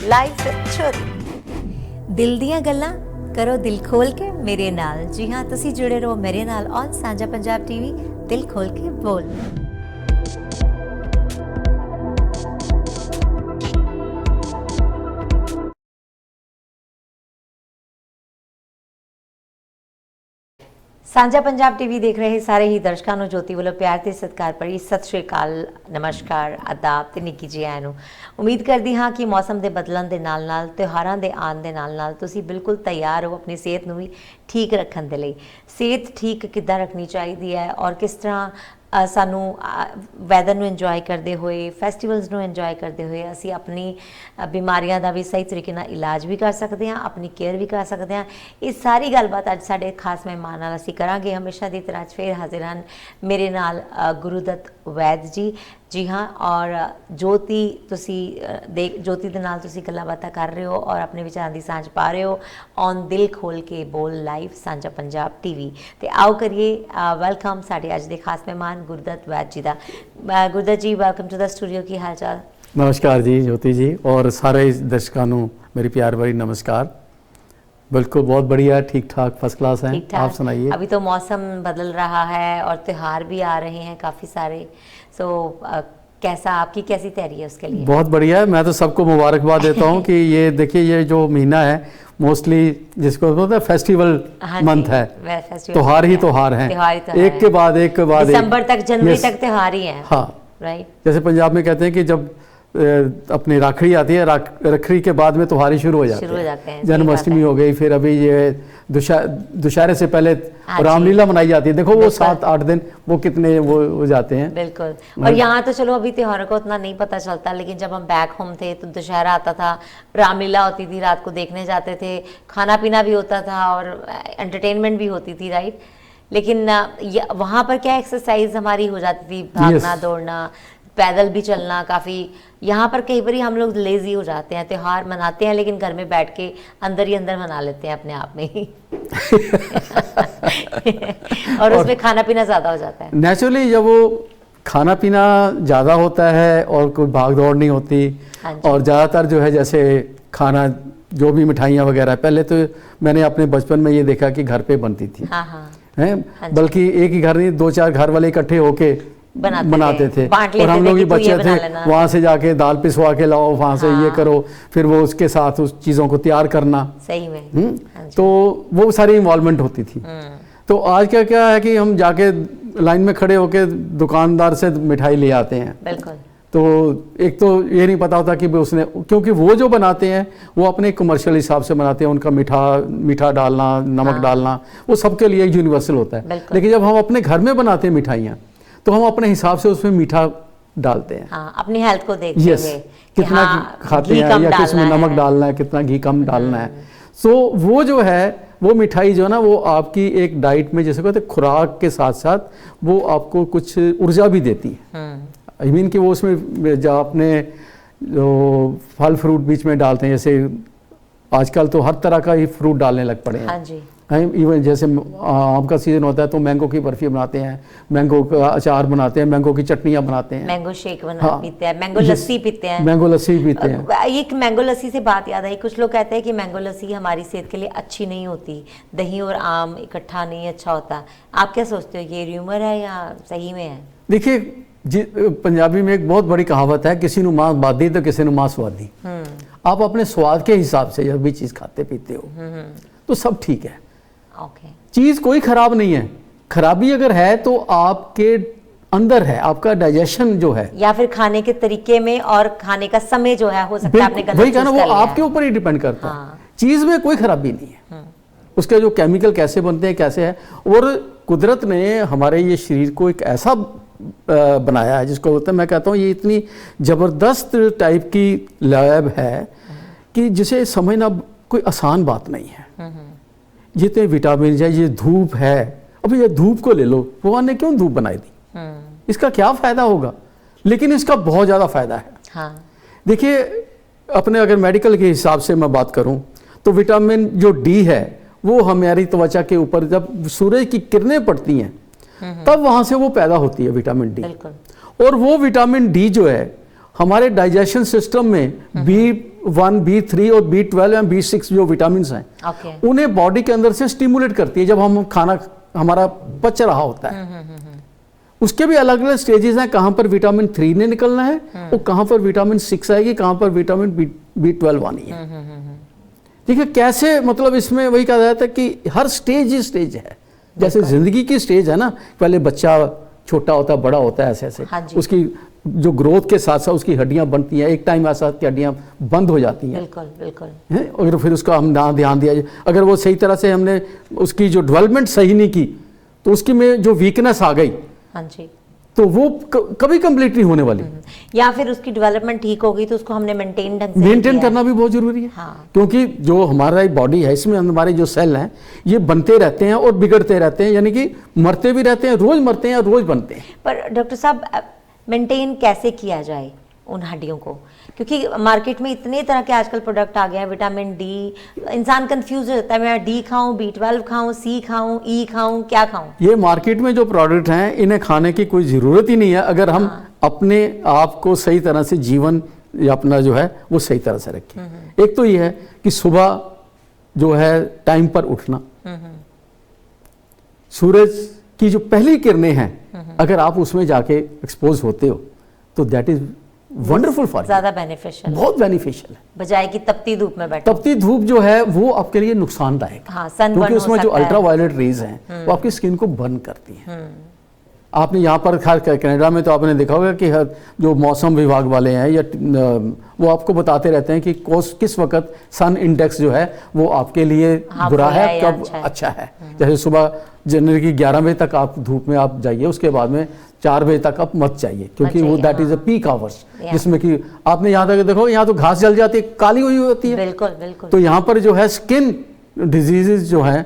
Live ਚੋਰੀ ਦਿਲ ਦੀਆਂ ਗੱਲਾਂ ਕਰੋ ਦਿਲ ਖੋਲ ਕੇ ਮੇਰੇ ਨਾਲ। ਜੀ ਹਾਂ, ਤੁਸੀਂ ਜੁੜੇ ਰਹੋ ਮੇਰੇ ਨਾਲ ਔਨ ਸਾਂਝਾ ਪੰਜਾਬ ਟੀਵੀ। ਦਿਲ ਖੋਲ ਕੇ ਬੋਲ। ਸਾਂਝਾ ਪੰਜਾਬ ਟੀਵੀ ਦੇਖ ਰਹੇ ਸਾਰੇ ਹੀ ਦਰਸ਼ਕਾਂ ਨੂੰ ਜੋਤੀ ਵੱਲੋਂ ਪਿਆਰ ਤੇ ਸਤਿਕਾਰ ਭਰੀ ਸਤਿ ਸ਼੍ਰੀ ਅਕਾਲ, ਨਮਸਕਾਰ, ਆਦਾਬ ਤੇ ਨਿੱਕੀ ਜੀ ਆਇਆਂ ਨੂੰ। ਉਮੀਦ ਕਰਦੀ ਹਾਂ ਕਿ ਮੌਸਮ ਦੇ ਬਦਲਣ ਦੇ ਨਾਲ ਨਾਲ ਤਿਉਹਾਰਾਂ ਦੇ ਆਉਣ ਦੇ ਨਾਲ ਨਾਲ ਤੁਸੀਂ ਬਿਲਕੁਲ ਤਿਆਰ ਹੋ ਆਪਣੀ ਸਿਹਤ ਨੂੰ ਵੀ ਠੀਕ ਰੱਖਣ ਦੇ ਲਈ। ਸਿਹਤ ਠੀਕ ਕਿੱਦਾਂ ਰੱਖਣੀ ਚਾਹੀਦੀ ਹੈ ਔਰ ਕਿਸ ਤਰ੍ਹਾਂ ਸਾਨੂੰ ਵੈਦਰ ਨੂੰ ਇੰਜੋਏ ਕਰਦੇ ਹੋਏ, ਫੈਸਟੀਵਲਸ ਨੂੰ ਇੰਜੋਏ ਕਰਦੇ ਹੋਏ ਅਸੀਂ ਆਪਣੀ ਬਿਮਾਰੀਆਂ ਦਾ ਵੀ ਸਹੀ ਤਰੀਕੇ ਨਾਲ ਇਲਾਜ ਵੀ ਕਰ ਸਕਦੇ ਹਾਂ, ਆਪਣੀ ਕੇਅਰ ਵੀ ਕਰ ਸਕਦੇ ਹਾਂ। ਇਹ ਸਾਰੀ ਗੱਲਬਾਤ ਅੱਜ ਸਾਡੇ ਖਾਸ ਮਹਿਮਾਨ ਨਾਲ ਅਸੀਂ ਕਰਾਂਗੇ। ਹਮੇਸ਼ਾ ਦੀ ਤਰ੍ਹਾਂ ਫਿਰ ਹਾਜ਼ਰ ਹਨ ਮੇਰੇ ਨਾਲ ਗੁਰੂਦੱਤ ਵੈਦ ਜੀ। ਜੀ ਹਾਂ, ਔਰ ਜੋਤੀ ਤੁਸੀਂ ਜੋਤੀ ਦੇ ਨਾਲ ਤੁਸੀਂ ਗੱਲਾਂ ਬਾਤਾਂ ਕਰ ਰਹੇ ਹੋ ਔਰ ਆਪਣੇ ਵਿਚਾਰਾਂ ਦੀ ਸਾਂਝ ਪਾ ਰਹੇ ਹੋ ਔਨ ਦਿਲ ਖੋਲ ਕੇ ਬੋਲ ਲਾਈਵ ਸਾਂਝਾ ਪੰਜਾਬ ਟੀਵੀ। ਤੇ ਆਓ ਕਰੀਏ ਵੈਲਕਮ ਸਾਡੇ ਅੱਜ ਦੇ ਖਾਸ ਮਹਿਮਾਨ ਗੁਰੂਦੱਤ ਵੈਦ ਜੀ ਦਾ। ਗੁਰੂਦੱਤ ਜੀ, ਵੈਲਕਮ ਟੂ ਦ ਸਟੂਡੀਓ। ਕੀ ਹਾਲ ਚਾਲ? नमस्कार जी ज्योति जी और सारे दर्शकों को मेरी प्यार भरी नमस्कार। बिल्कुल बहुत बढ़िया, ठीक ठाक, फर्स्ट क्लास हैं। आप सुनाइए। अभी तो मौसम बदल रहा है और त्योहार भी आ रहे हैं काफ़ी सारे। सो कैसा, आपकी कैसी तैयारी है उसके लिए? बहुत बढ़िया है। मैं तो सबको मुबारकबाद देता हूँ कि ये देखिए, ये जो महीना है मोस्टली जिसको बोलते हैं फेस्टिवल मंथ है, त्योहार ही त्योहार हैं, एक के बाद दिसंबर तक, जनवरी तक त्योहार ही है। हाँ, राइट। जैसे पंजाब में कहते हैं कि जब अपनी राखड़ी आती है, रखड़ी के बाद में त्योहार ही शुरू हो जाते हैं। जन्माष्टमी हो गई, फिर अभी ये दुशहरे से पहले रामलीला मनाई जाती है। देखो वो 7-8 दिन वो कितने वो जाते हैं। बिल्कुल। और यहाँ तो चलो अभी त्योहारों को उतना नहीं पता चलता, लेकिन जब हम बैक होम थे तो दशहरा आता था, रामलीला होती थी, रात को देखने जाते थे, खाना पीना भी होता था और एंटरटेनमेंट भी होती थी, राइट। लेकिन वहाँ पर क्या एक्सरसाइज हमारी हो जाती थी, भागना दौड़ना, पैदल भी चलना काफ़ी। यहाँ पर कई बार हम लोग लेज़ी हो जाते हैं, त्यौहार मनाते हैं लेकिन घर में बैठ के अंदर ही अंदर मना लेते हैं अपने आप में ही और उसमें खाना पीना ज़्यादा हो जाता है। नेचुरली जब वो खाना पीना ज़्यादा होता है और कोई भाग दौड़ नहीं होती, और ज़्यादातर जो है जैसे खाना जो भी मिठाइयाँ वगैरह, पहले तो मैंने अपने बचपन में ये देखा कि घर पे बनती थी। हाँ हाँ। हैं, बल्कि एक ही घर नहीं, 2-4 घर वाले इकट्ठे होके बनाते थे। और हम लोग ही बच्चे थे, वहाँ से जाके दाल पिसवा के लाओ, वहाँ से ये करो, फिर वो उसके साथ उस चीज़ों को तैयार करना। सही में। तो वो सारी इन्वॉल्वमेंट होती थी। तो आज क्या है कि हम जाके लाइन में खड़े होके दुकानदार से मिठाई ले आते हैं। बिल्कुल। तो एक तो ये नहीं पता होता कि उसने, क्योंकि वो जो बनाते हैं वो अपने कमर्शियल हिसाब से बनाते हैं, उनका मीठा डालना, नमक डालना वो सबके लिए यूनिवर्सल होता है। लेकिन जब हम अपने घर में बनाते हैं मिठाइयाँ तो हम अपने हिसाब से उसमें मीठा डालते हैं। हाँ, अपनी हेल्थ को देखते हुए कितना खाते हैं या किसमें नमक डालना है, कितना घी कम डालना है। सो वो जो है वो मिठाई जो है ना, वो आपकी एक डाइट में जैसे कहते हैं खुराक के साथ साथ वो आपको कुछ ऊर्जा भी देती है। आई मीन कि वो उसमें जो आपने जो फल फ्रूट बीच में डालते हैं, जैसे आजकल तो हर तरह का ही फ्रूट डालने लग पड़े हैं। हाँ जी। इवन जैसे आम का सीजन होता है तो मैंगो की बर्फी बनाते हैं, मैंगो का अचार बनाते हैं, मैंगो की चटनियाँ बनाते हैं, मैंगो शेक पीते हैं, मैंगो लस्सी पीते हैं। मैंगो लस्सी पीते हैं। एक मैंगो लस्सी से बात याद आई, कुछ लोग कहते हैं कि मैंगो लस्सी हमारी सेहत के लिए अच्छी नहीं होती, दही और आम इकट्ठा नहीं अच्छा होता। आप क्या सोचते हो, ये र्यूमर है या सही में है? देखिए पंजाबी में एक बहुत बड़ी कहावत है, किसी ਨੂੰ ਮਾਂ ਬਾਦੀ तो किसी ਨੂੰ ਮਾਂ ਸਵਾਦੀ। आप अपने स्वाद के हिसाब से जब भी चीज़ खाते पीते हो तो सब ठीक है। चीज़ कोई खराब नहीं है। खराबी अगर है तो आपके अंदर है, आपका डाइजेशन जो है या फिर खाने के तरीके में और खाने का समय जो है, हो सकता है आपने गलत वही कहना, वो आपके ऊपर ही डिपेंड करता है। चीज़ में कोई खराबी नहीं है, उसके जो केमिकल कैसे बनते हैं कैसे है। और कुदरत ने हमारे ये शरीर को एक ऐसा बनाया है जिसको बोलते हैं, मैं कहता हूँ ये इतनी ज़बरदस्त टाइप की लैब है कि जिसे समझना कोई आसान बात नहीं है। जितने विटामिन है, ये धूप है, अभी ये धूप को ले लो, भगवान ने क्यों धूप बनाई दी, इसका क्या फ़ायदा होगा, लेकिन इसका बहुत ज़्यादा फ़ायदा है। हाँ। देखिए अपने अगर मेडिकल के हिसाब से मैं बात करूं तो विटामिन जो डी है वो हमारी त्वचा के ऊपर जब सूरज की किरणें पड़ती हैं तब वहाँ से वो पैदा होती है विटामिन डी। और वो विटामिन डी जो है हमारे डाइजेशन सिस्टम में B1, B3 और B12 और B6 जो विटामिन हैं, ओके, उन्हें बॉडी के अंदर से स्टिमुलेट करती है जब हम खाना हमारा पच रहा होता है। उसके भी अलग अलग स्टेजेस हैं, कहाँ पर विटामिन 3 ने निकलना है और कहाँ पर विटामिन 6 आएगी, कहाँ पर विटामिन B12 आनी है। देखिए कैसे, मतलब इसमें वही कहा जाता है कि हर स्टेज ही स्टेज है। जैसे जिंदगी की स्टेज है ना, पहले बच्चा छोटा होता है, बड़ा होता है, ऐसे ऐसे उसकी जो ग्रोथ के साथ साथ उसकी हड्डियां बनती हैं। एक टाइम ऐसा कि हड्डियां बंद हो जाती हैं, बिल्कुल बिल्कुल, हैं, और फिर उसका हम ना ध्यान दिया जाए, अगर वो सही तरह से हमने उसकी जो डेवलपमेंट सही नहीं की तो उसकी में जो वीकनेस आ गई, हाँ जी, तो वो कभी कंप्लीट नहीं होने वाली। या फिर उसकी डेवलपमेंट ठीक हो गई तो उसको हमने मेंटेन ढंग से मेंटेन करना भी बहुत जरूरी है। हाँ। क्योंकि जो हमारा बॉडी है, इसमें हमारे जो सेल हैं ये बनते रहते हैं और बिगड़ते रहते हैं, यानी कि मरते भी रहते हैं, रोज मरते हैं और रोज बनते हैं। पर डॉक्टर साहब, मेंटेन कैसे किया जाए उन हड्डियों को? क्योंकि मार्केट में इतने तरह के आजकल प्रोडक्ट आ गए हैं, विटामिन डी, इंसान कंफ्यूज हो जाता है, मैं डी खाऊं, B12 खाऊं, C खाऊं, E खाऊं, क्या खाऊं? ये मार्केट में जो प्रोडक्ट हैं इन्हें खाने की कोई ज़रूरत ही नहीं है, अगर हम अपने आप को सही तरह से जीवन या अपना जो है वो सही तरह से रखें। एक तो ये है कि सुबह जो है टाइम पर उठना, सूरज की जो पहली किरणें हैं अगर आप उसमें जाके एक्सपोज होते हो तो दैट इज वंडरफुल फॉर, ज्यादा बेनिफिशियल, बहुत बेनिफिशियल है, बजाय कि तपती धूप में बैठो। तपती धूप जो है वो आपके लिए नुकसानदायक है। हाँ, सन क्योंकि बर्न उसमें हो जो सकता है। अल्ट्रा वायलेट रेज हैं वो आपकी स्किन को बर्न करती हैं। आपने यहाँ पर खास कनाडा में तो आपने देखा होगा कि जो मौसम विभाग वाले हैं या वो आपको बताते रहते हैं कि किस वक्त सन इंडेक्स जो है वो आपके लिए बुरा है, कब अच्छा है। जैसे सुबह जनवरी की 11 बजे तक आप धूप में आप जाइए, उसके बाद में 4 बजे तक आप मत जाइए, क्योंकि वो that is a peak hours, जिसमें कि आपने यहाँ तक देखो, यहाँ तो घास जल जाती है, काली हुई होती है। बिल्कुल बिल्कुल। तो यहाँ पर जो है स्किन डिजीजेज जो हैं,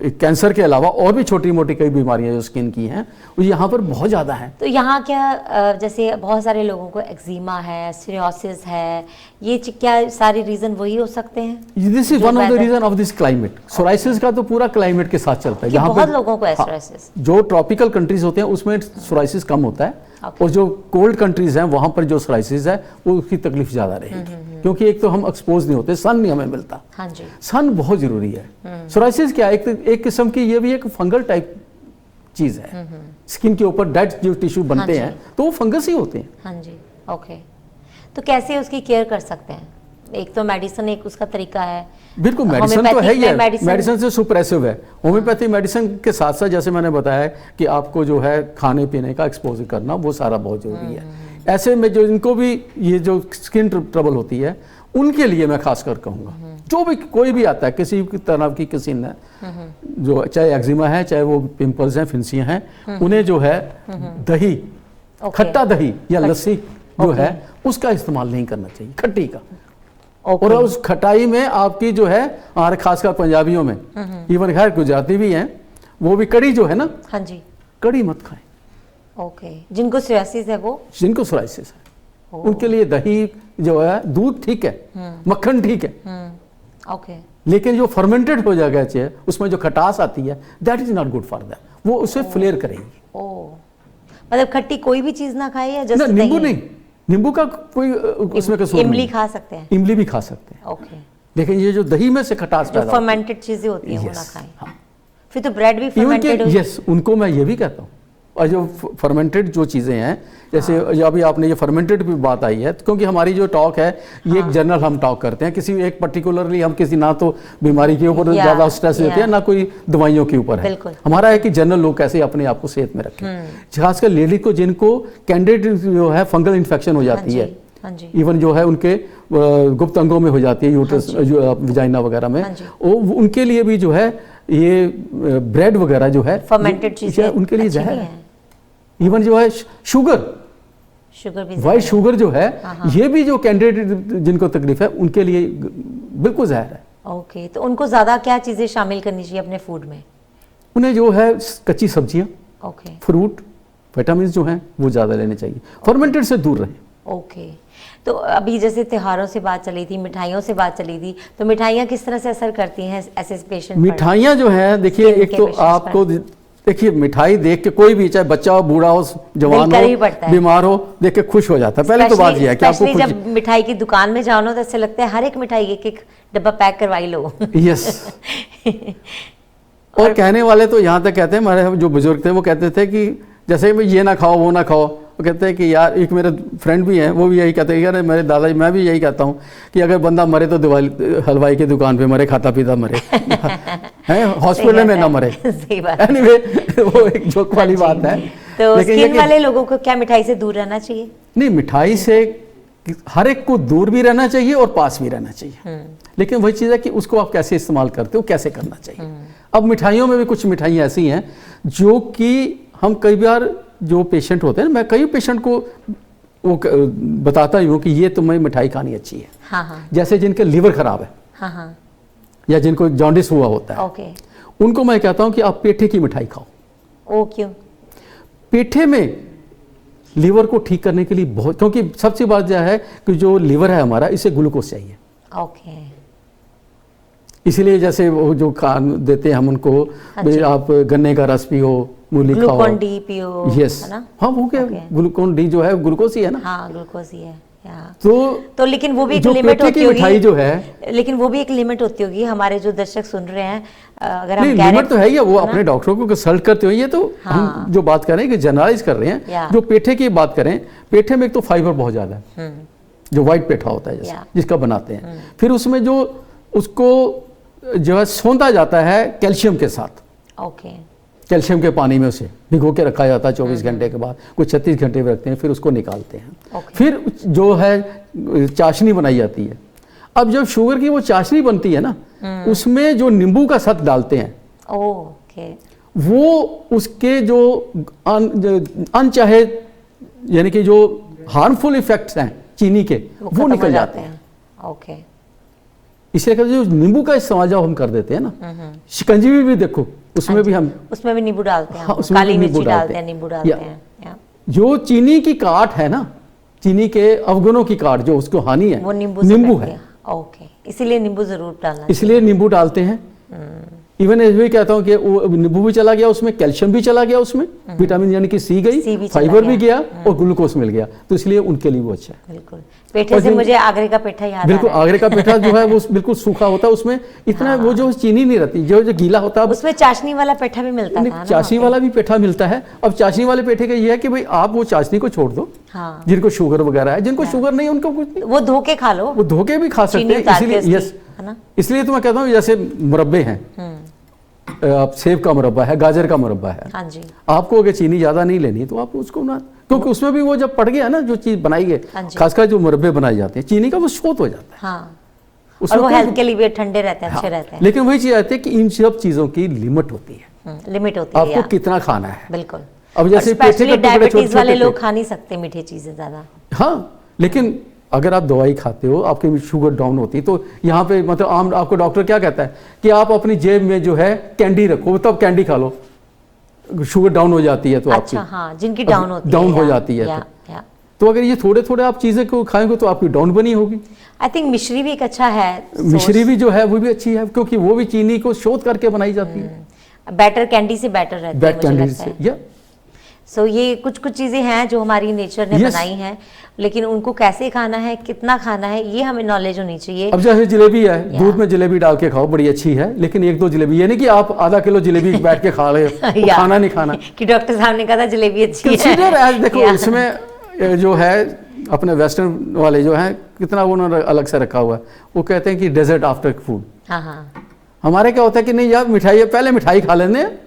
कैंसर के अलावा और भी छोटी मोटी कई बीमारियां जो स्किन की हैं वो यहाँ पर बहुत ज़्यादा हैं। तो यहाँ क्या जैसे बहुत सारे लोगों को एक्जिमा है, सोरियासिस है, ये क्या सारे रीजन वही हो सकते हैं? This is one of the reason of this climate. Psoriasis का तो पूरा क्लाइमेट के साथ चलता है। यहाँ बहुत लोगों को है सोराइसिस। जो ट्रॉपिकल कंट्रीज होते हैं उसमें सोराइसिस कम होता है, और जो कोल्ड कंट्रीज हैं वहां पर जो सोराइसिस है वो उसकी तकलीफ ज़्यादा रहेगी, क्योंकि एक तो हम एक्सपोज नहीं होते, सन नहीं हमें मिलता। हाँ जी, सन बहुत जरूरी है। सोराइसिस क्या, एक किस्म की ये भी एक फंगल टाइप चीज है। स्किन के ऊपर डेड जो टिश्यू बनते हैं तो वो फंगस ही होते हैं। हाँ जी, ओके। तो कैसे उसकी केयर कर सकते हैं? एक तो मेडिसिन एक उसका तरीका है, बिल्कुल मेडिसिन तो है ही है, मेडिसिन से सुप्रेसिव है। होम्योपैथी मेडिसिन के साथ साथ जैसे मैंने बताया कि आपको जो है खाने पीने का एक्सपोजर करना वो सारा बहुत जरूरी है। ऐसे में जो इनको भी ये जो स्किन ट्रबल होती है उनके लिए मैं खासकर कहूँगा, जो भी कोई भी आता है किसी भी तरह की किसी ने, जो चाहे एक्जिमा है, चाहे वो पिंपल्स हैं, फिंसियाँ हैं, उन्हें जो है दही, खट्टा दही या लस्सी जो है उसका इस्तेमाल नहीं करना चाहिए, खट्टी का। और उस खटाई में आपकी जो है हमारे खासकर पंजाबियों में, इवन खैर गुजराती भी हैं, वो भी कड़ी जो है ना, हाँ जी, कड़ी मत खाएं। ओके, जिनको सोराइसिस है वो, जिनको सोराइसिस है उनके लिए दही जो है, दूध ठीक है, मक्खन ठीक है, ओके, लेकिन जो फर्मेंटेड हो जाएगा चाहिए उसमें जो खटास आती है that is not good for that, वो उसे फ्लेयर करेगी। ओ, मतलब खट्टी कोई भी चीज ना खाए या जैसे नींबू नहीं, नींबू का कोई उसमें कसूर इमली नहीं। खा सकते हैं, इमली भी खा सकते हैं, ओके, लेकिन ये जो दही में से खटास जो फर्मेंटेड चीजें होती हैं वो ना खाएं। हाँ। फिर तो ब्रेड भी फर्मेंटेड हो, यस, उनको मैं ये भी कहता हूँ। और जो फर्मेंटेड जो चीज़ें हैं, जैसे अभी आपने ये फर्मेंटेड की बात आई है, क्योंकि हमारी जो टॉक है ये एक जनरल हम टॉक करते हैं, किसी एक पर्टिकुलरली हम किसी ना तो बीमारी के ऊपर ज़्यादा स्ट्रेस देते हैं, ना कोई दवाइयों के ऊपर है। हमारा है कि जनरल लोग कैसे अपने आप को सेहत में रखें, खासकर लेडीज को जिनको कैंडिडेट जो है फंगल इन्फेक्शन हो जाती है, इवन जो है उनके गुप्त अंगों में हो जाती है, यूट्रस विजाइना वगैरह में, उनके लिए भी जो है ये ब्रेड वगैरह जो है फर्मेंटेड चीजें उनके लिए जहर है। इवन जो है शुगर भी, वाइट शुगर जो है, ये भी जो कैंडिडेट जिनको तकलीफ है उनके लिए बिल्कुल जहर है। ओके, तो उनको ज्यादा क्या चीजें शामिल करनी चाहिए अपने फूड में? उन्हें जो है कच्ची सब्जियां, ओके, फ्रूट, विटामिन जो हैं वो ज्यादा लेने चाहिए, फर्मेंटेड से दूर रहें। ओके, तो अभी जैसे त्योहारों से बात चली थी, मिठाइयों से बात चली थी, तो मिठाइयाँ किस तरह से असर करती हैं ऐसे पेशेंट पर? मिठाइयाँ जो है देखिए, एक तो आपको देखिए मिठाई देख के कोई भी, चाहे बच्चा हो, बूढ़ा हो, जवान दिल कर ही हो, पड़ता है। बीमार हो, देख के खुश हो जाता है। पहले तो बात यह है कि आपको Especially जब मिठाई की दुकान में जाओ ना तो ऐसे लगता है हर एक मिठाई एक एक डब्बा पैक करवाई लो। यस। और कहने वाले तो यहाँ तक कहते हैं, हमारे जो बुजुर्ग थे वो कहते थे कि जैसे मैं ये ना खाओ वो ना खाओ, वो कहते हैं कि यार, एक मेरे फ्रेंड भी हैं वो भी यही कहते हैं, यार मेरे दादाजी, मैं भी यही कहता हूँ कि अगर बंदा मरे तो दिवाली हलवाई की दुकान पे मरे, खाता पीता मरे, हैं हॉस्पिटल में ना मरे। सही बात। एनीवे, वो एक जोक वाली बात है। तो लेकिन ये स्किन वाले लोगों को क्या मिठाई से दूर रहना चाहिए? नहीं, मिठाई से हर एक को दूर भी रहना चाहिए और पास भी रहना चाहिए, लेकिन वही चीज़ है कि उसको आप कैसे इस्तेमाल करते हो, कैसे करना चाहिए। अब मिठाइयों में भी कुछ मिठाइयाँ ऐसी हैं जो कि हम कई बार जो पेशेंट होते हैं, मैं कई पेशेंट को वो बताता ही हूँ कि ये तुम्हें मिठाई खानी अच्छी है। हाँ हाँ। जैसे जिनके लिवर खराब है, हाँ हाँ। या जिनको जॉन्डिस हुआ होता है, ओके। उनको मैं कहता हूँ कि आप पेठे की मिठाई खाओ। ओ क्यों? पेठे में लीवर को ठीक करने के लिए बहुत, क्योंकि सबसे बात यह है कि जो लीवर है हमारा, इसे ग्लूकोज चाहिए। ओके। इसीलिए जैसे वो जो खान देते हैं हम उनको, हाँ भाई जी। आप गन्ने का रस पियो, मूली खाओ, ग्लूकोन डी पियो, यस, है ना? हाँ वो क्या, ओके। ग्लूकोन डी जो है ग्लूकोज ही है ना। हाँ ग्लूकोज ही है। या। तो लेकिन वो भी एक जो लिमिट पेठे होती की मिठाई होगी, जो है, लेकिन वो भी एक लिमिट होती होगी। हमारे जो दर्शक सुन रहे हैं, अगर हम नहीं, कह रहे लिमिट तो है ही है, वो है ना? अपने डॉक्टरों को कंसल्ट करते हो। ये तो हाँ। हम जो बात कर रहे हैं कि जनरलाइज कर रहे हैं। या। जो पेठे की बात करें, पेठे में एक तो फाइबर बहुत ज़्यादा है, जो व्हाइट पेठा होता है जैसे, या। जिसका बनाते हैं, फिर उसमें जो उसको जो है सोंधा जाता है कैल्शियम के साथ, ओके। कैल्शियम के पानी में उसे भिगो के रखा जाता है 24 घंटे के बाद, कुछ 36 घंटे में रखते हैं, फिर उसको निकालते हैं। ओके। फिर जो है चाशनी बनाई जाती है। अब जब शुगर की वो चाशनी बनती है ना, उसमें जो नींबू का सत डालते हैं, ओके। वो उसके जो अनचाहे यानी कि जो हार्मफुल इफेक्ट्स हैं चीनी के, वो खत्म हो निकल जाते हैं। ओके। इसलिए कहते हैं जो नींबू का इस्तेमाल जब हम कर देते हैं ना, शिकंजी भी देखो उसमें भी हम, उसमें भी नींबू डालते हैं, हाँ, हम। उसमें काली भी नींबू मिर्ची डालते डालते हैं, हैं। नींबू डालते या। हैं। या। जो चीनी की काट है ना, चीनी के अवगुणों की काट जो उसको हानि है, वो नींबू है। ओके, इसीलिए नींबू जरूर डालना इसलिए नींबू डालते हैं। इवन ये भी कहता हूँ कि वो नींबू भी चला गया उसमें, कैल्शियम भी चला गया उसमें, विटामिन यानी कि सी गई, सी भी चला फाइबर भी गया। गया और ग्लूकोज मिल गया, तो इसलिए उनके लिए वो अच्छा है। बिल्कुल। पेठे से मुझे आगरे का पेठा याद आ बिल्कुल, रहा है। आगरे का पेठा जो है वो बिल्कुल सूखा होता है, उसमें इतना वो जो चीनी नहीं रहती, जो गीला होता है। उसमें चाशनी वाला पेठा भी मिलता था ना? चाशनी वाला भी पेठा मिलता है। अब चाशनी वाले पेठे का ये है कि भाई आप वो चाशनी को छोड़ दो, हाँ। जिनको शुगर वगैरह है, जिनको शुगर नहीं है उनको कुछ नहीं, वो धो के खा लो, वो धो के भी खा सकते चीनी हैं। उतार के इसलिए उसकी, यस, है ना? इसलिए तो मैं कहता हूँ जैसे मुरब्बे हैं, आप सेब का मुरब्बा है, गाजर का मुरब्बा है, हाँ जी। आपको अगर चीनी ज्यादा नहीं लेनी तो आप उसको ना, क्योंकि उसमें भी वो जब पड़ गया ना जो चीज बनाई है, हाँ जी। खासकर जो मुरब्बे बनाए जाते हैं, चीनी का वो स्रोत हो जाता है। हाँ। और उसमें वो कोई- हेल्थ के लिए भी ठंडे रहते हैं, अच्छे हाँ, रहते हैं। लेकिन वही चीज आती है कि इन सब चीजों की लिमिट होती है, लिमिट होती है। आपको या। कितना खाना है। बिल्कुल। अब जैसे पेठे के स्पेशली टुकड़े डायबिटीज वाले छोटे-छोटे लोग खा नहीं सकते मीठी चीजें ज्यादा। हाँ, लेकिन अगर आप दवाई खाते हो, आपकी शुगर डाउन होती है, तो यहाँ पे मतलब आम आपको डॉक्टर क्या कहता है कि आप अपनी जेब में जो है कैंडी रखो, तब कैंडी खा लो, शुगर डाउन हो जाती है तो आपकी, अच्छा, हाँ, जिनकी डाउन होती है। डाउन हो या- जाती है या- तो। या। तो अगर ये थोड़े थोड़े आप चीज़ें को खाएंगे तो आपकी डाउन बनी होगी। आई थिंक मिश्री भी एक अच्छा है। मिश्री भी जो है वो भी अच्छी है, क्योंकि वो भी चीनी को शोध करके बनाई जाती है, बैटर कैंडी से बैटर रहती है, बैक मुझे कैंडी लगता से। है। या सो ये कुछ कुछ चीज़ें हैं जो हमारी नेचर ने Yes. बनाई हैं, लेकिन उनको कैसे खाना है, कितना खाना है, ये हमें नॉलेज होनी चाहिए। अब जैसे जलेबी है, दूध में जलेबी डाल के खाओ, बड़ी अच्छी है, लेकिन एक दो जलेबी, ये नहीं कि आप आधा किलो जलेबी बैठ के खा रहे हो, वो या। खाना नहीं खाना। कि डॉक्टर साहब ने कहा था जलेबी अच्छी है। कंसीडर एज, देखो या। इसमें जो है अपने वेस्टर्न वाले जो हैं कितना वो उन्होंने अलग से रखा हुआ है, वो कहते हैं कि डेजर्ट आफ्टर फूड। हाँ हाँ हमारे क्या होता है कि नहीं यार मिठाई है, पहले मिठाई खा लेने हैं,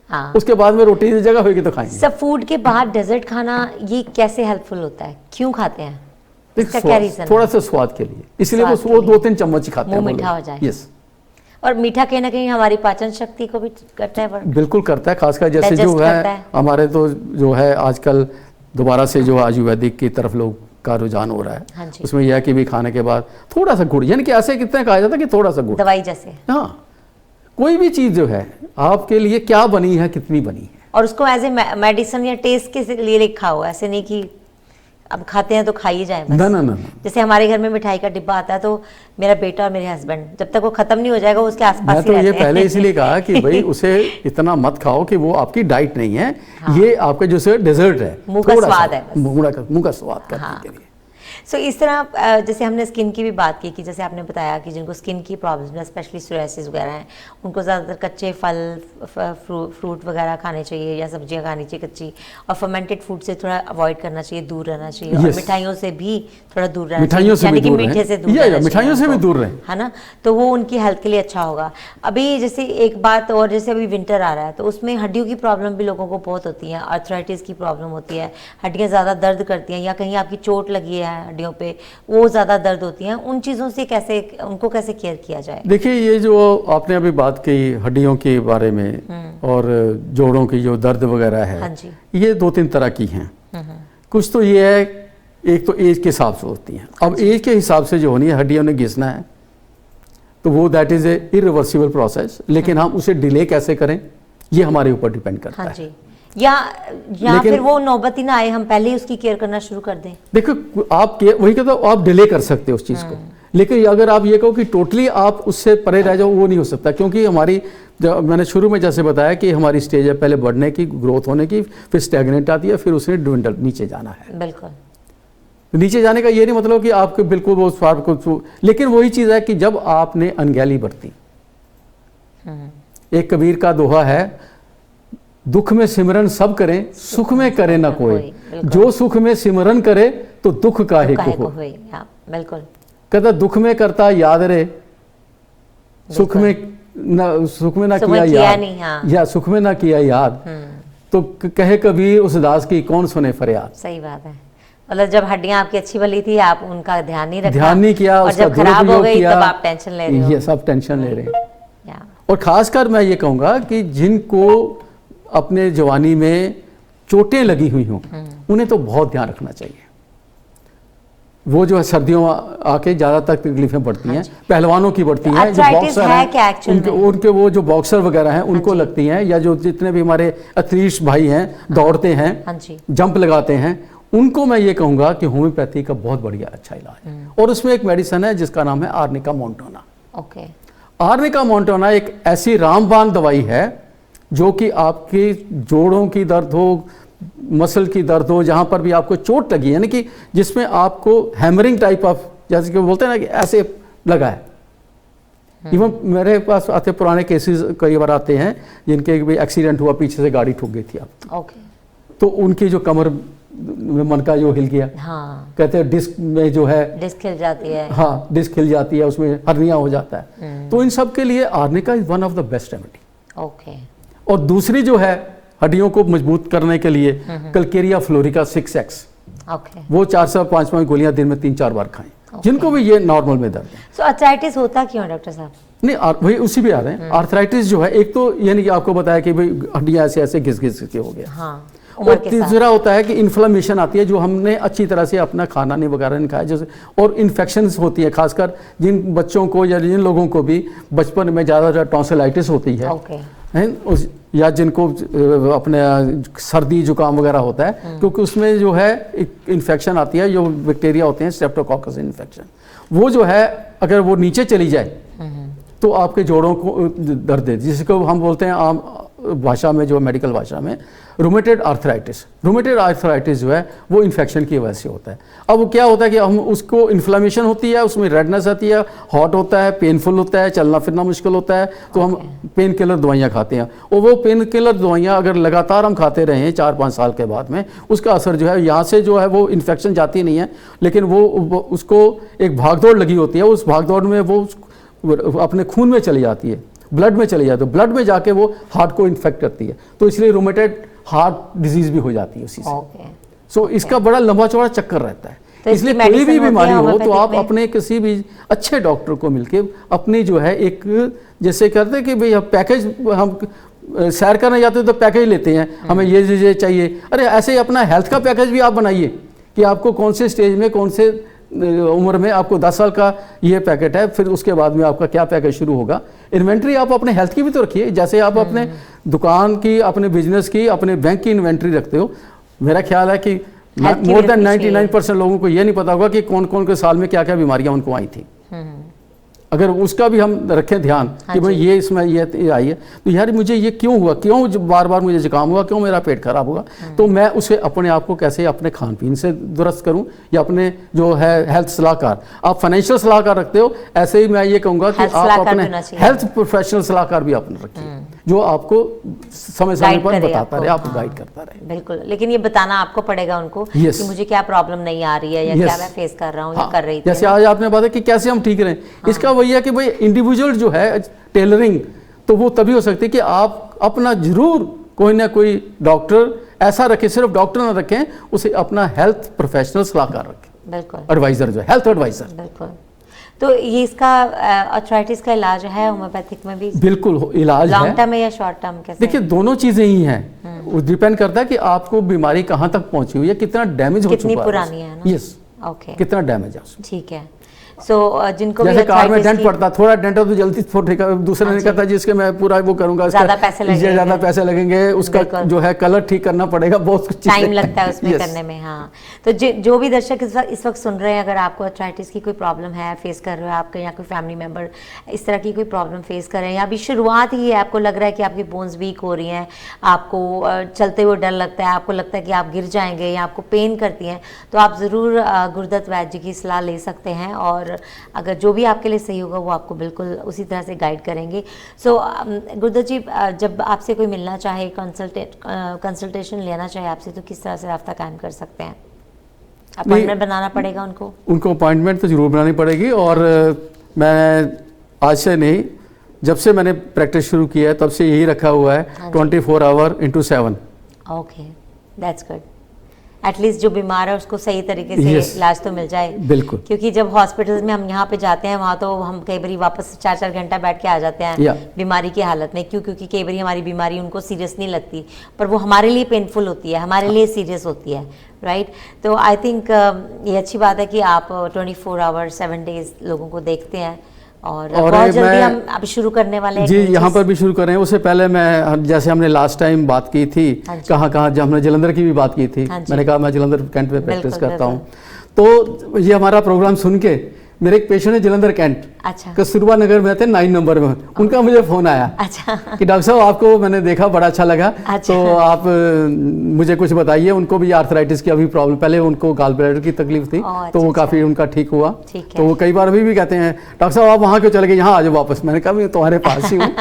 हाँ। उसके बाद में रोटी की जगह होगी तो खाएंगे। सब फूड के बाद डेजर्ट खाना ये कैसे हेल्पफुल होता है, क्यों खाते हैं? एक इसका क्या रीजन थोड़ा सा स्वाद के लिए, इसलिए स्वाद वो के दो तीन चम्मच ही खाते हैं। मुंह मीठा हो जाए। यस, और मीठा कहीं ना कहीं हमारी पाचन शक्ति को भी करता है वर्क। बिल्कुल करता है, खासकर जैसे जो Digest करता है है। हमारे तो जो है आजकल दोबारा से जो आयुर्वेदिक की तरफ लोग का रुझान हो रहा है, हाँ जी। उसमें यह है कि भी खाने के बाद थोड़ा सा गुड़, यानी कि ऐसे कितना कहा जाता है कि थोड़ा सा गुड़। दवाई जैसे। हाँ, कोई भी चीज़ जो है आपके लिए क्या बनी है, कितनी बनी है, और उसको एज ए मेडिसिन या टेस्ट के लिए लिखा हो, ऐसे नहीं कि अब खाते हैं तो खाइए जाए बस। ना ना ना ना। जैसे हमारे घर में मिठाई का डिब्बा आता है तो मेरा बेटा और मेरे हस्बैंड जब तक वो खत्म नहीं हो जाएगा वो उसके आसपास मैं ही तो ये रहते हैं। पहले इसलिए कहा कि भाई उसे इतना मत खाओ कि वो आपकी डाइट नहीं है, ये आपका जो है डेजर्ट है, मुंह का थोड़ा सा, स्वाद है बस। मुंह का स्वाद करने हाँ। के लिए। सो इस तरह जैसे हमने स्किन की भी बात की कि जैसे आपने बताया कि जिनको स्किन की प्रॉब्लम्स है स्पेशली सोरियासिस वगैरह हैं उनको ज़्यादातर कच्चे फल फ्रूट वगैरह खाने चाहिए या सब्जियां खानी चाहिए कच्ची, और फर्मेंटेड फूड से थोड़ा अवॉइड करना चाहिए, दूर रहना चाहिए। और Yes. मिठाइयों से भी थोड़ा दूर रहना मिठाइयों से चाहिए, भी यानी कि दूर मीठे रहें। से दूर या, रहना चाहिए मिठाइयों से भी हमको, दूर रहें। है ना, तो वो उनकी हेल्थ के लिए अच्छा होगा। अभी जैसे एक बात और, जैसे अभी विंटर आ रहा है तो उसमें हड्डियों की प्रॉब्लम भी लोगों को बहुत होती है, आर्थराइटिस की प्रॉब्लम होती है, हड्डियाँ ज़्यादा दर्द करती हैं या कहीं आपकी चोट लगी है हड्डियों पे वो ज़्यादा दर्द होती हैं, उन चीज़ों से कैसे उनको कैसे केयर किया जाए? देखिए ये जो आपने अभी बात की हड्डियों के बारे में और जोड़ों की जो दर्द वगैरह है, हाँ जी। ये 2-3 तरह की हैं। कुछ तो ये है, एक तो एज के हिसाब से होती हैं। अब एज के हिसाब से जो होनी है, हड्डियों ने घिसना है तो वो that is a irreversible process, लेकिन हम उसे डिले कैसे करें ये हमारे ऊपर डिपेंड करता हाँ है। जी, या लेकिन- फिर वो नौबत ही ना आए, हम पहले ही उसकी केयर करना शुरू कर दें। देखो आप वही कहते हो, आप डिले कर सकते हो उस चीज़ को, लेकिन अगर आप ये कहो कि टोटली आप उससे परे रह जाओ, वो नहीं हो सकता, क्योंकि हमारी मैंने शुरू में जैसे बताया कि हमारी स्टेज है पहले बढ़ने की, ग्रोथ होने की, फिर स्टैग्नेंट आती है, फिर उसने ड्विंडल नीचे जाना है। बिल्कुल। नीचे जाने का ये नहीं मतलब कि आपके बिल्कुल वो स्वार्थ को, लेकिन वही चीज़ है कि जब आपने अनगैली बरती, एक कबीर का दोहा है, दुख में सिमरन सब करें, सुख में करे ना कोई, जो सुख में सिमरन करे तो दुख काहे को हो। बिल्कुल। कहता दुख में करता याद रे, सुख में ना किया याद, नहीं, हाँ। या सुख में ना किया याद, तो कहे कबीर उस दास की कौन सुने फरियाद। सही बात है, मतलब जब हड्डियां आपकी अच्छी भली थी आप उनका ध्यान नहीं किया, और उसका जब खराब हो दुरुपयोग गई किया, तब आप टेंशन ले रहे हो। ये सब टेंशन ले रहे हैं। या, और खासकर मैं ये कहूँगा कि जिनको अपने जवानी में चोटें लगी हुई हों उन्हें तो बहुत ध्यान रखना चाहिए। वो जो है सर्दियों आके ज़्यादातर तकलीफें बढ़ती हैं, पहलवानों की बढ़ती हैं, जो बॉक्सर हैं उनके वो जो बॉक्सर वगैरह हैं उनको लगती हैं, या जो जितने भी हमारे एथलीट्स भाई हैं दौड़ते हैं, जंप लगाते हैं, उनको मैं ये कहूँगा कि होम्योपैथी का बहुत बढ़िया अच्छा इलाज है। और उसमें एक मेडिसिन है जिसका नाम है arnica Montana. Okay. Arnica Montana एक ऐसी रामबाण दवाई है जो कि आपकी जोड़ों की दर्द हो, मसल की दर्द हो, जहाँ पर भी आपको चोट लगी, यानी कि जिसमें आपको हैमरिंग टाइप ऑफ, जैसे कि बोलते हैं ना कि ऐसे लगा है। इवन मेरे पास आते पुराने केसेस कई बार आते हैं जिनके भी एक्सीडेंट हुआ, पीछे से गाड़ी ठुक गई थी आप, ओके, तो उनकी जो कमर में मन का जो हिल गया, हाँ, कहते हैं डिस्क में जो है डिस्क हिल जाती है, हाँ डिस्क हिल जाती है, उसमें हर्निया हो जाता है। तो इन सब के लिए arnica is one of the best remedy. Okay. और दूसरी जो है हड्डियों को मजबूत करने के लिए कल्केरिया फ्लोरिका 6X, ओके, वो 4 से 5 गोलियां दिन में 3-4 बार खाएं, जिनको भी ये नॉर्मल में दर्द है। सो आर्थराइटिस होता क्यों है डॉक्टर साहब? नहीं वही उसी भी आ रहे हैं। आर्थराइटिस जो है, एक तो यानी कि आपको बताया कि भाई हड्डियां ऐसे ऐसे घिस घिस के हो गया, हाँ, और तीसरा होता है कि इन्फ्लेमेशन आती है, जो हमने अच्छी तरह से अपना खाना नहीं वगैरह नहीं खाया जैसे, और इन्फेक्शंस होती है, खासकर जिन बच्चों को या जिन लोगों को भी बचपन में ज़्यादा टॉन्सिलाइटिस होती है, या जिनको अपने सर्दी जुकाम वगैरह होता है, क्योंकि उसमें जो है एक इन्फेक्शन आती है, जो बैक्टीरिया होते हैं स्ट्रेप्टोकोकस इन्फेक्शन, वो जो है अगर वो नीचे चली जाए तो आपके जोड़ों को दर्द है, जिसको हम बोलते हैं आम भाषा में, जो मेडिकल भाषा में रूमेटेड आर्थराइटिस। रूमेटेड आर्थराइटिस जो है वो इन्फेक्शन की वजह से होता है। अब वो क्या होता है कि हम उसको इन्फ्लेमेशन होती है, उसमें रेडनेस आती है, हॉट होता है, पेनफुल होता है, चलना फिरना मुश्किल होता है, तो हम पेन किलर दवाइयाँ खाते हैं, और वो पेन किलर दवाइयाँ अगर लगातार हम खाते रहे हैं 4-5 साल के बाद में, उसका असर जो है यहाँ से जो है वो इन्फेक्शन जाती नहीं है, लेकिन वो उसको एक भागदौड़ लगी होती है, उस भागदौड़ में वो अपने खून में चली जाती है, ब्लड में चली जाती है, ब्लड में जाके वो हार्ट को इन्फेक्ट करती है, तो इसलिए रूमेटेड हार्ट डिजीज भी हो जाती है उसी से। सो इसका बड़ा लंबा चौड़ा चक्कर रहता है, तो इसलिए कोई भी बीमारी हो तो आप अपने किसी भी अच्छे डॉक्टर को मिलके अपनी जो है एक, जैसे करते हैं कि भाई पैकेज, हम सैर करने जाते हैं तो पैकेज लेते हैं, हमें ये चाहिए, अरे ऐसे ही अपना हेल्थ का पैकेज भी आप बनाइए कि आपको कौन से स्टेज में, कौन से उम्र में, आपको 10 साल का ये पैकेट है, फिर उसके बाद में आपका क्या पैकेज शुरू होगा। इन्वेंट्री आप अपने हेल्थ की भी तो रखिए, जैसे आप अपने दुकान की, अपने बिजनेस की, अपने बैंक की इन्वेंट्री रखते हो। मेरा ख्याल है कि Health की मोर भी देन रखनी चाहिए। 99% लोगों को ये नहीं पता होगा कि कौन कौन के साल में क्या क्या बीमारियां उनको आई थी। अगर उसका भी हम रखें ध्यान कि भाई ये इसमें ये आई है, तो यार मुझे ये क्यों हुआ, क्यों बार बार मुझे जुकाम हुआ, क्यों मेरा पेट खराब हुआ, तो मैं उसे अपने आप को कैसे अपने खान पीन से दुरुस्त करूं, या अपने जो है हेल्थ सलाहकार, आप फाइनेंशियल सलाहकार रखते हो, ऐसे ही मैं ये कहूँगा कि हेल्थ आप सलाहकार अपने होना चाहिए। हेल्थ प्रोफेशनल सलाहकार भी अपने रखिए, जो आपको समय समय गाइड पर करे बताता रहे, आपको हाँ, गाइड करता रहे। बिल्कुल, लेकिन ये बताना आपको पड़ेगा उनको Yes. कि मुझे क्या प्रॉब्लम नहीं आ रही है या Yes. क्या मैं फेस कर रहा हूँ या हाँ, कर रही थी। जैसे आज आपने बात है कि कैसे हम ठीक रहें, इसका वही है कि भाई इंडिविजुअल जो है टेलरिंग, तो वो तभी हो सकती है कि आप अपना जरूर कोई ना कोई डॉक्टर ऐसा रखें, सिर्फ डॉक्टर ना रखें, उसे अपना हेल्थ प्रोफेशनल सलाहकार रखें, बिल्कुल एडवाइजर जो हेल्थ एडवाइजर। बिल्कुल। तो ये इसका आर्थराइटिस का इलाज है होम्योपैथिक में भी, बिल्कुल इलाज लॉन्ग है। टर्म है या शॉर्ट टर्म, कैसे? देखिए दोनों चीजें ही हैं, वो डिपेंड करता है कि आपको बीमारी कहाँ तक पहुंची हुई है, कितना डैमेज हो चुका है, कितनी पुरानी है ना? यस, ओके, कितना डैमेज है उसमें। ठीक है। सो जिनको भी जैसे कार में arthritis डेंट की- पड़ता, थोड़ा डेंट हो तो जल्दी फोटेगा, दूसरे ने कहता है जिसके मैं पूरा वो करूंगा, ज्यादा पैसे लगेंगे। ज्यादा पैसे लगेंगे, उसका बिल्कुल। जो है कलर ठीक करना पड़ेगा, बहुत कुछ चीजें- टाइम लगता है उसमें Yes. करने में। हाँ, तो जो भी दर्शक इस वक्त सुन रहे हैं, अगर आपको आर्थराइटिस की कोई प्रॉब्लम है, फेस कर रहे हो, आपके या कोई फैमिली मेंबर इस तरह की कोई प्रॉब्लम फेस कर रहे हैं, या अभी शुरुआत ही है, आपको लग रहा है कि आपकी बोन्स वीक हो रही हैं, आपको चलते हुए डर लगता है, आपको लगता है कि आप गिर जाएंगे या आपको पेन करती हैं, तो आप ज़रूर गुरुदत्त वैद्य जी की सलाह ले सकते हैं, और अगर जो भी आपके लिए सही होगा वो आपको बिल्कुल उसी तरह से गाइड करेंगे। सो गुरुदत्त जी, जब आपसे कोई मिलना चाहे, कंसल्टेशन लेना चाहे आपसे, तो किस तरह से रास्ता कायम कर सकते हैं? अपॉइंटमेंट बनाना पड़ेगा उनको अपॉइंटमेंट तो जरूर बनानी पड़ेगी, और मैं आज से नहीं, जब से मैंने प्रैक्टिस शुरू किया है तब से यही रखा हुआ है, 24 our into 7। Okay, that's good. At least जो बीमार है उसको सही तरीके से Yes. इलाज तो मिल जाए। बिल्कुल। क्योंकि जब हॉस्पिटल्स में हम यहाँ पे जाते हैं, वहाँ तो हम कई बार वापस 4-4 घंटा बैठ के आ जाते हैं Yeah. बीमारी की हालत में। क्योंकि कई बार हमारी बीमारी उनको सीरियस नहीं लगती, पर वो हमारे लिए पेनफुल होती है, हमारे लिए सीरियस होती है, राइट? तो आई थिंक ये अच्छी बात है कि आप 24 आवर्स 7 डेज लोगों को देखते हैं, और बहुत जल्दी हम अब शुरू करने वाले हैं जी, एक नई यहाँ चीज़। पर भी शुरू करें। उससे पहले मैं, जैसे हमने लास्ट टाइम बात की थी, हाँ जी। कहाँ जब हमने जलंधर की भी बात की थी, हाँ जी। मैंने कहा मैं जलंधर कैंट में प्रैक्टिस बिल्कुल, करता हूँ, तो ये हमारा प्रोग्राम सुन के मेरे एक पेशेंट है जलंधर कैंट, अच्छा कस्तूरबा नगर में थे 9 नंबर में, उनका मुझे फोन आया अच्छा कि डॉक्टर साहब आपको मैंने देखा, बड़ा अच्छा लगा, अच्छा। तो आप मुझे कुछ बताइए। उनको भी आर्थराइटिस की अभी प्रॉब्लम, पहले उनको गाल ब्लैडर की तकलीफ थी, अच्छा, तो वो काफ़ी उनका ठीक हुआ। ठीक है। तो वो कई बार अभी भी कहते हैं डॉक्टर साहब आप वहाँ क्यों चले गए, यहाँ आ जाओ वापस। मैंने कहा मैं तुम्हारे पास ही हूँ।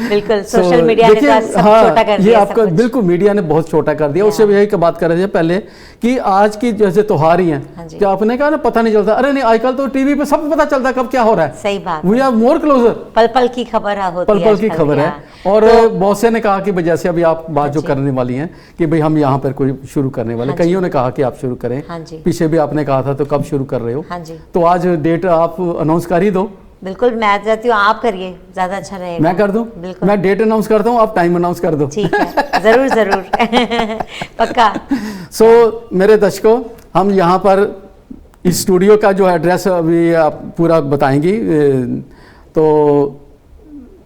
बिल्कुल, So, सोशल मीडिया ने देखिए, तो सब हाँ, छोटा कर ये दिया, आपका सब कुछ। बिल्कुल मीडिया ने बहुत छोटा कर दिया। उससे भी यही बात कर रहे थे पहले कि आज की जैसे त्योहार ही हाँ हैं, जी। कि आपने कहा ना पता नहीं चलता, अरे नहीं आजकल तो टीवी पे सब पता चलता है कब क्या हो रहा है, सही बात वी आर मोर क्लोजर, पल पल की खबर होती पल है पल की आजकल, खबर है। या। और तो बहुत से ने कहा कि भाई जैसे अभी आप बात जो जी। करने वाली हैं कि भाई हम यहाँ पर कोई शुरू करने वाले, हाँ जी। कईयों ने कहा कि आप शुरू करें, हाँ जी। पीछे भी आपने कहा था, तो कब शुरू कर रहे हो? हाँ जी, तो आज डेट आप अनाउंस कर ही दो। बिल्कुल, मैं चाहती हूँ आप करिए, ज्यादा अच्छा रहेगा। मैं कर दूं? बिल्कुल, मैं डेट अनाउंस करता हूँ, आप टाइम अनाउंस कर दो। ठीक है, जरूर जरूर पक्का। सो मेरे दर्शकों, हम यहाँ पर इस स्टूडियो का जो एड्रेस अभी आप पूरा बताएंगी, तो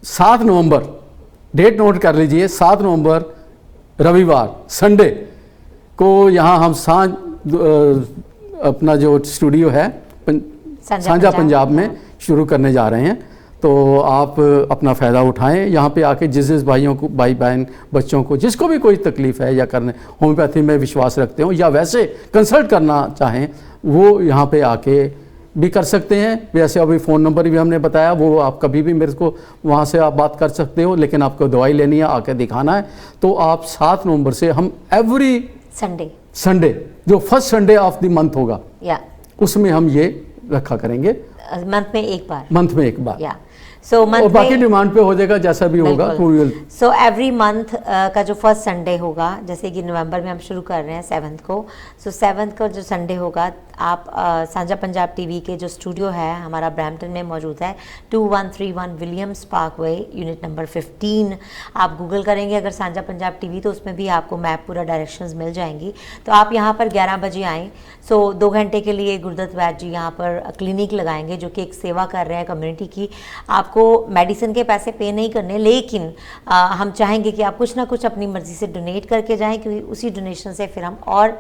7 नवंबर, डेट नोट कर लीजिए, 7 नवंबर रविवार संडे को यहाँ हम सांझ अपना जो स्टूडियो है सांझा पंजाब में शुरू करने जा रहे हैं। तो आप अपना फ़ायदा उठाएं, यहाँ पे आके जिस भाइयों को, भाई बहन बच्चों को, जिसको भी कोई तकलीफ़ है या करने होम्योपैथी में विश्वास रखते हो या वैसे कंसल्ट करना चाहें, वो यहाँ पे आके भी कर सकते हैं। वैसे अभी फ़ोन नंबर भी हमने बताया, वो आप कभी भी मेरे को वहाँ से आप बात कर सकते हो, लेकिन आपको दवाई लेनी है, आके दिखाना है। तो आप 7 नवंबर से हम एवरी संडे जो first Sunday off the month होगा, या उसमें हम ये रखा करेंगे, मंथ में एक बार, मंथ में एक बार, या सो और मंथ बाकी में। डिमांड पे हो जाएगा जैसा भी होगा। सो एवरी मंथ का जो फर्स्ट संडे होगा, जैसे कि नवंबर में हम शुरू कर रहे हैं 7th को, सो 7th को जो संडे होगा, आप सांझा पंजाब टीवी के जो स्टूडियो है हमारा ब्रैम्पटन में मौजूद है, 2131 विलियम्स पार्कवे, यूनिट नंबर 15। आप गूगल करेंगे अगर सांझा पंजाब टीवी, तो उसमें भी आपको मैप पूरा डायरेक्शंस मिल जाएंगी। तो आप यहाँ पर 11 बजे आएँ। सो 2 घंटे के लिए गुरुदत्त वैद्य जी यहाँ पर क्लिनिक लगाएंगे, जो कि एक सेवा कर रहे हैं कम्युनिटी की। आपको आपको मेडिसिन के पैसे पे नहीं करने, लेकिन हम चाहेंगे कि आप कुछ ना कुछ अपनी मर्ज़ी से डोनेट करके जाएं, क्योंकि उसी डोनेशन से फिर हम और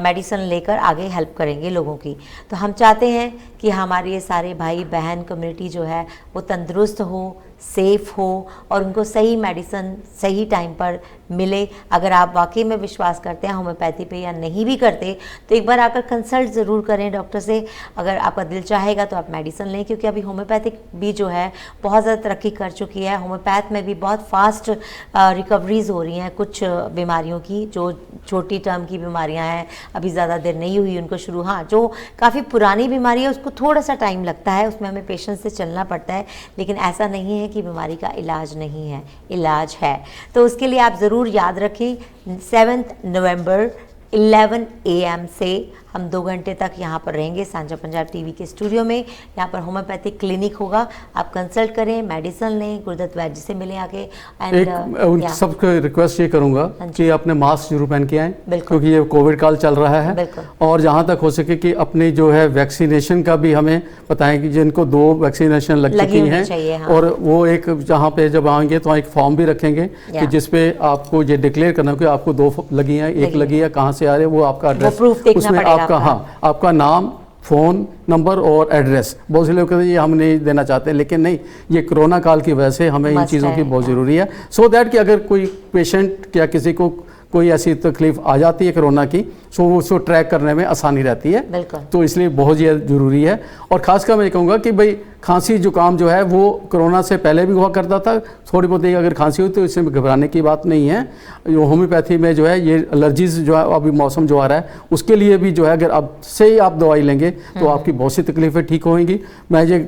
मेडिसिन लेकर आगे हेल्प करेंगे लोगों की। तो हम चाहते हैं कि हमारे ये सारे भाई बहन कम्युनिटी जो है वो तंदुरुस्त हो, सेफ़ हो और उनको सही मेडिसिन सही टाइम पर मिले। अगर आप वाकई में विश्वास करते हैं होम्योपैथी पे या नहीं भी करते तो एक बार आकर कंसल्ट ज़रूर करें डॉक्टर से। अगर आपका दिल चाहेगा तो आप मेडिसिन लें, क्योंकि अभी होम्योपैथिक भी जो है बहुत ज़्यादा तरक्की कर चुकी है। होम्योपैथ में भी बहुत फास्ट रिकवरीज हो रही हैं कुछ बीमारियों की, जो छोटी टर्म की बीमारियां हैं, अभी ज़्यादा देर नहीं हुई उनको शुरू। हाँ, जो काफ़ी पुरानी बीमारी है उसको थोड़ा सा टाइम लगता है, उसमें हमें पेशेंस से चलना पड़ता है, लेकिन ऐसा नहीं है कि बीमारी का इलाज नहीं है, इलाज है। तो उसके लिए आप ज़रूर याद रखें 7 नवंबर 11 AM से हम 2 घंटे तक यहाँ पर रहेंगे सांझा पंजाब टीवी के स्टूडियो में। यहाँ पर होम्योपैथिक क्लिनिक होगा, आप कंसल्ट करें, मेडिसिन लें, गुरुदत्त वैद्य से मिलें आके। एंड सबको रिक्वेस्ट ये करूंगा कि अपने मास्क जरूर पहन के आएँ, क्योंकि ये कोविड काल चल रहा है। और जहाँ तक हो सके कि अपनी जो है वैक्सीनेशन का भी हमें बताएं कि जिनको 2 वैक्सीनेशन लग चुकी हैं, हाँ। और वो एक जहाँ पे जब आएंगे तो एक फॉर्म भी रखेंगे कि जिसपे आपको ये डिक्लेयर करना कि आपको 2 लगी हैं, 1 लगी है, कहाँ से आ रहे हैं, वो आपका एड्रेस, उसमें आपका, हाँ, आपका नाम, फ़ोन नंबर और एड्रेस। बहुत से लोग कहते हैं ये हम नहीं देना चाहते, लेकिन नहीं, ये कोरोना काल की वजह से हमें इन चीज़ों की बहुत ज़रूरी है, सो दैट कि अगर कोई पेशेंट या किसी को कोई ऐसी तकलीफ आ जाती है कोरोना की, सो उसको ट्रैक करने में आसानी रहती है। तो इसलिए बहुत ज़रूरी है। और ख़ासकर मैं कहूँगा कि भाई खांसी जुकाम जो है वो कोरोना से पहले भी हुआ करता था, थोड़ी बहुत अगर खांसी हुई तो इसमें घबराने की बात नहीं है। जो होम्योपैथी में जो है ये एलर्जीज जो है अभी मौसम जो आ रहा है उसके लिए भी जो है अगर अब से ही आप दवाई लेंगे तो आपकी बहुत सी तकलीफ़ें ठीक होंगी। मैं ये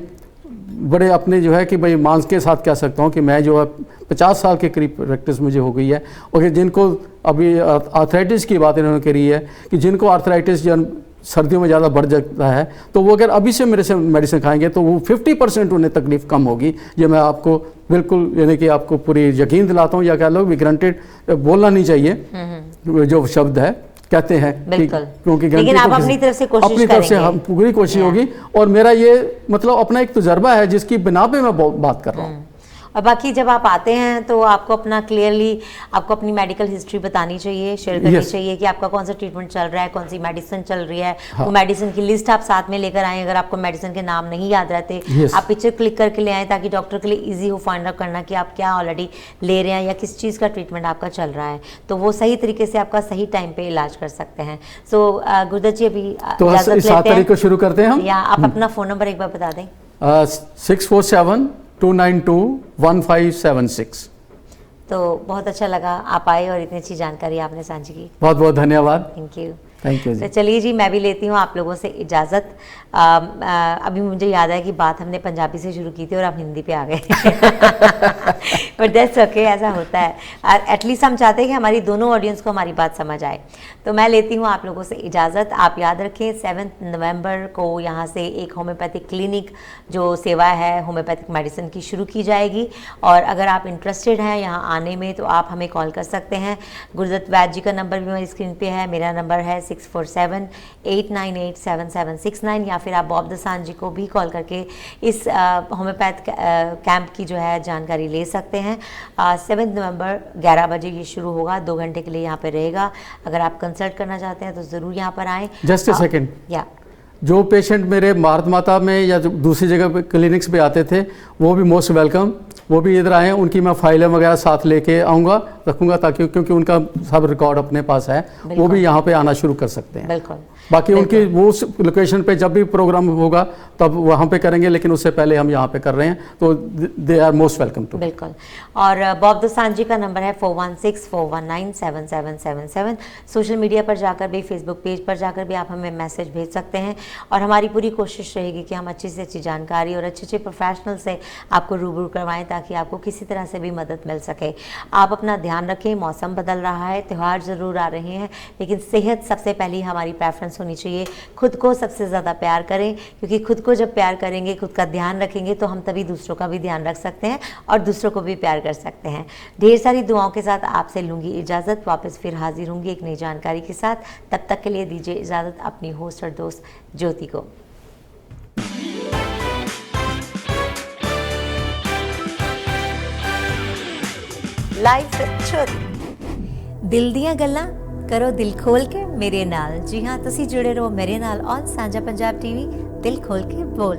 बड़े अपने जो है कि भाई मांस के साथ कह सकता हूँ कि मैं जो है 50 साल के करीब प्रैक्टिस मुझे हो गई है। और जिनको अभी आर्थराइटिस की बात इन्होंने करी है कि जिनको आर्थराइटिस जब सर्दियों में ज़्यादा बढ़ जाता है तो वो अगर अभी से मेरे से मेडिसिन खाएंगे तो वो 50% उन्हें तकलीफ कम होगी। ये मैं आपको बिल्कुल यानी कि आपको पूरी यकीन दिलाता हूँ, या कह लो भी ग्रांटेड बोलना नहीं चाहिए जो शब्द है कहते हैं, क्योंकि लेकिन आप अपनी तरफ से कोशिश अपनी तरफ से हम पूरी कोशिश होगी। और मेरा ये मतलब अपना एक तजुर्बा है जिसकी बिना पे मैं बात कर रहा हूँ। और बाकी जब आप आते हैं तो आपको अपना क्लियरली आपको अपनी मेडिकल हिस्ट्री बतानी चाहिए, शेयर करनी चाहिए कि आपका कौन सा ट्रीटमेंट चल रहा है, कौन सी मेडिसिन चल रही है। वो मेडिसिन की लिस्ट आप साथ में लेकर आएँ। अगर आपको मेडिसिन के नाम नहीं याद रहते आप पिक्चर क्लिक करके ले आएँ, ताकि डॉक्टर के लिए ईजी हो फाइंड आउट करना कि आप क्या ऑलरेडी ले रहे हैं या किस चीज़ का ट्रीटमेंट आपका चल रहा है, तो वो सही तरीके से आपका सही टाइम पे इलाज कर सकते हैं। सो गुरुदत्त जी अभी इजाज़त लेते हैं, तो शुरू करते हैं हम, या आप अपना फ़ोन नंबर एक बार बता दें। 647-292-1576। तो बहुत अच्छा लगा आप आए और इतनी अच्छी जानकारी आपने साझी की, बहुत बहुत धन्यवाद। Thank you. Thank you. तो चलिए जी, मैं भी लेती हूँ आप लोगों से इजाज़त। अभी मुझे याद है कि बात हमने पंजाबी से शुरू की थी और आप हिंदी पे आ गए बट दैट्स ओके, ऐसा होता है। एटलीस्ट हम चाहते हैं कि हमारी दोनों ऑडियंस को हमारी बात समझ आए। तो मैं लेती हूँ आप लोगों से इजाज़त। आप याद रखें 7 नवंबर को यहाँ से एक होम्योपैथिक क्लिनिक जो सेवा है होम्योपैथिक मेडिसिन की शुरू की जाएगी। और अगर आप इंटरेस्टेड हैं यहाँ आने में तो आप हमें कॉल कर सकते हैं। गुरुदत्त वैद्य जी का नंबर भी मेरी स्क्रीन पे है, मेरा नंबर है 647-898-7769, या फिर आप बॉब दसान जी को भी कॉल करके इस होम्योपैथ कैंप की जो है जानकारी ले सकते हैं। 7 नवंबर 11 बजे ये शुरू होगा, 2 घंटे के लिए यहाँ पे रहेगा। अगर आप कंसल्ट करना चाहते हैं तो ज़रूर यहाँ पर आएँ। जस्ट अ सेकेंड, या जो पेशेंट मेरे भारत माता में या जो दूसरी जगह पे क्लिनिक्स पे आते थे वो भी मोस्ट वेलकम, वो भी इधर आए। उनकी मैं फाइलें वगैरह साथ लेके आऊँगा, रखूँगा, ताकि क्योंकि उनका सब रिकॉर्ड अपने पास है, वो भी यहाँ पे आना शुरू कर सकते हैं। बिल्कुल। बाकी उनकी वो लोकेशन पे जब भी प्रोग्राम होगा तब वहाँ पे करेंगे, लेकिन उससे पहले हम यहाँ पे कर रहे हैं, तो they are most welcome to. बिल्कुल। और बॉब दसान जी का नंबर है 4164197777। सोशल मीडिया पर जाकर भी, फेसबुक पेज पर जाकर भी आप हमें मैसेज भेज सकते हैं। और हमारी पूरी कोशिश रहेगी कि हम अच्छी से अच्छी जानकारी और अच्छे अच्छे प्रोफेशनल से आपको रूबरू करवाएं, ताकि आपको किसी तरह से भी मदद मिल सके। आप अपना ध्यान रखें, मौसम बदल रहा है, त्यौहार ज़रूर आ रहे हैं, लेकिन सेहत सबसे पहली हमारी प्रेफरेंस होनी चाहिए। खुद को सबसे ज़्यादा प्यार करें, क्योंकि खुद को जब प्यार करेंगे, खुद का ध्यान रखेंगे, तो हम तभी दूसरों का भी ध्यान रख सकते हैं और दूसरों को भी प्यार कर सकते हैं। ढेर सारी दुआओं के साथ आपसे लूँगी इजाज़त, वापस फिर हाजिर होंगी एक नई जानकारी के साथ। तब तक के लिए दीजिए इजाज़त अपनी होस्ट और दोस्त ज्योति को। ਲਾਈਫ ਚੋਰੀ। ਦਿਲ ਦੀਆਂ ਗੱਲਾਂ ਕਰੋ ਦਿਲ ਖੋਲ ਕੇ ਮੇਰੇ ਨਾਲ। ਜੀ ਹਾਂ, ਤੁਸੀਂ ਜੁੜੇ ਰਹੋ ਮੇਰੇ ਨਾਲ ਔਨ ਸਾਂਝਾ ਪੰਜਾਬ ਟੀਵੀ। ਦਿਲ ਖੋਲ ਕੇ ਬੋਲ।